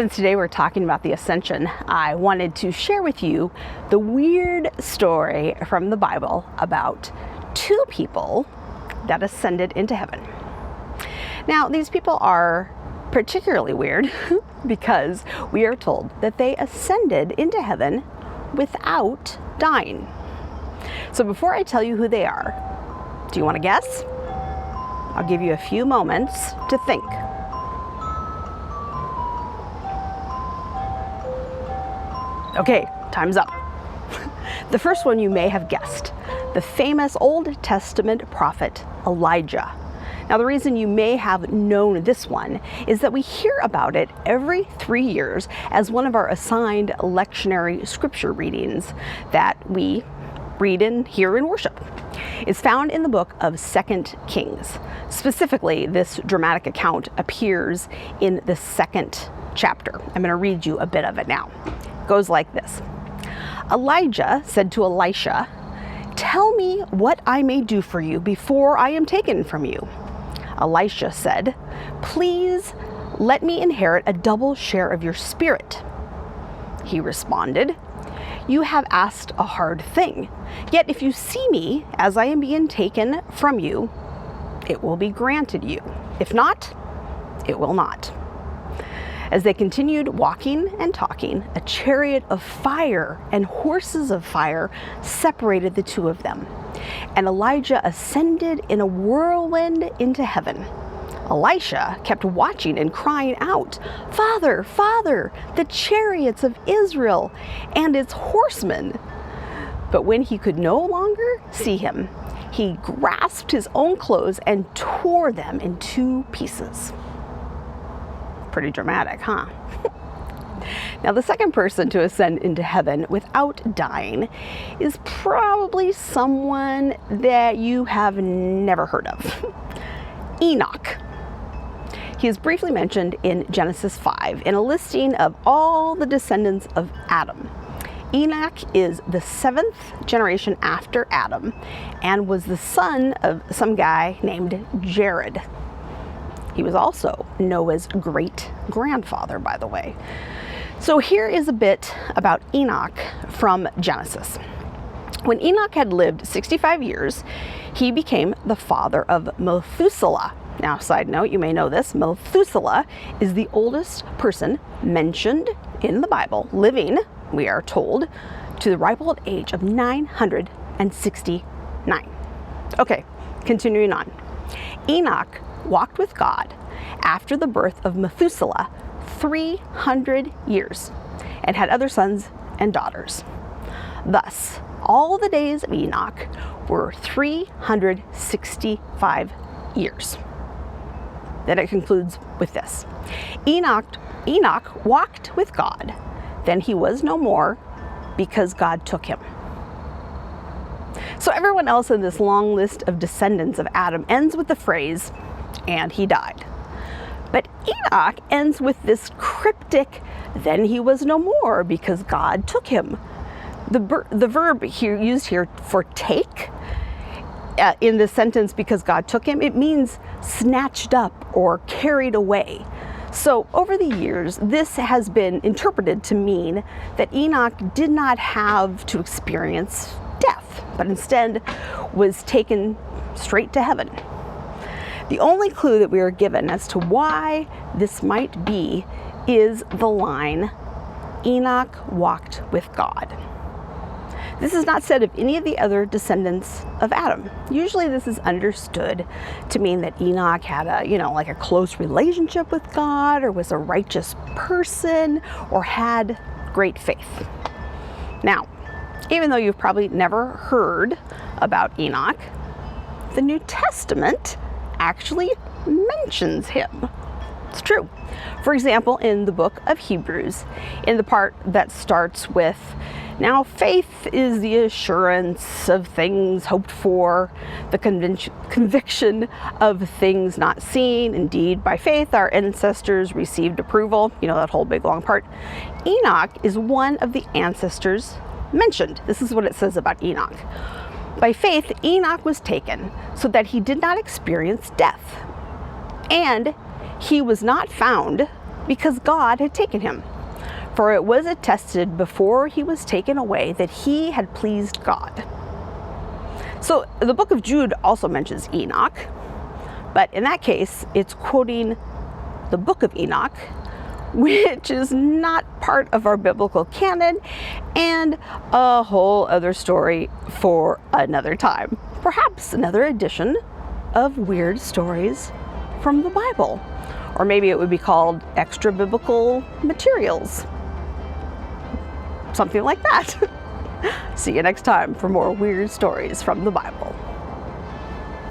Since today we're talking about the Ascension, I wanted to share with you the weird story from the Bible about two people that ascended into heaven. Now, these people are particularly weird because we are told that they ascended into heaven without dying. So before I tell you who they are, do you want to guess? I'll give you a few moments to think. Okay, time's up. The first one you may have guessed, the famous Old Testament prophet Elijah. Now, the reason you may have known this one is that we hear about it every 3 years as one of our assigned lectionary scripture readings that we read and hear in worship. It's found in the book of 2 Kings. Specifically, this dramatic account appears in the 2nd chapter. I'm going to read you a bit of it now. It goes like this. Elijah said to Elisha, "Tell me what I may do for you before I am taken from you." Elisha said, "Please let me inherit a double share of your spirit." He responded, "You have asked a hard thing. Yet if you see me as I am being taken from you, it will be granted you. If not, it will not." As they continued walking and talking, a chariot of fire and horses of fire separated the two of them. And Elijah ascended in a whirlwind into heaven. Elisha kept watching and crying out, "Father, Father, the chariots of Israel and its horsemen." But when he could no longer see him, he grasped his own clothes and tore them in 2 pieces. Pretty dramatic, huh? Now, the second person to ascend into heaven without dying is probably someone that you have never heard of. Enoch. He is briefly mentioned in Genesis 5 in a listing of all the descendants of Adam. Enoch is the 7th generation after Adam and was the son of some guy named Jared. He was also Noah's great-grandfather, by the way. So here is a bit about Enoch from Genesis. When Enoch had lived 65 years, he became the father of Methuselah. Now, side note, you may know this, Methuselah is the oldest person mentioned in the Bible, living, we are told, to the ripe old age of 969. Okay, continuing on. Enoch walked with God after the birth of Methuselah 300 years and had other sons and daughters. Thus, all the days of Enoch were 365 years. Then it concludes with this. Enoch walked with God, then he was no more because God took him. So everyone else in this long list of descendants of Adam ends with the phrase, "and he died." But Enoch ends with this cryptic, "then he was no more because God took him." The verb here used here for take in the sentence "because God took him," it means snatched up or carried away. So over the years, this has been interpreted to mean that Enoch did not have to experience death, but instead was taken straight to heaven. The only clue that we are given as to why this might be is the line, "Enoch walked with God." This is not said of any of the other descendants of Adam. Usually this is understood to mean that Enoch had a close relationship with God, or was a righteous person, or had great faith. Now, even though you've probably never heard about Enoch, the New Testament actually mentions him. It's true. For example, in the book of Hebrews, in the part that starts with, "Now faith is the assurance of things hoped for, the conviction of things not seen. Indeed, by faith our ancestors received approval." You know, that whole big long part. Enoch is one of the ancestors mentioned. This is what it says about Enoch. By faith, Enoch was taken so that he did not experience death. And he was not found because God had taken him. For it was attested before he was taken away that he had pleased God. So the book of Jude also mentions Enoch, but in that case, it's quoting the book of Enoch, which is not part of our biblical canon, and a whole other story for another time. Perhaps another edition of Weird Stories from the Bible. Or maybe it would be called Extra Biblical Materials. Something like that. See you next time for more weird stories from the Bible.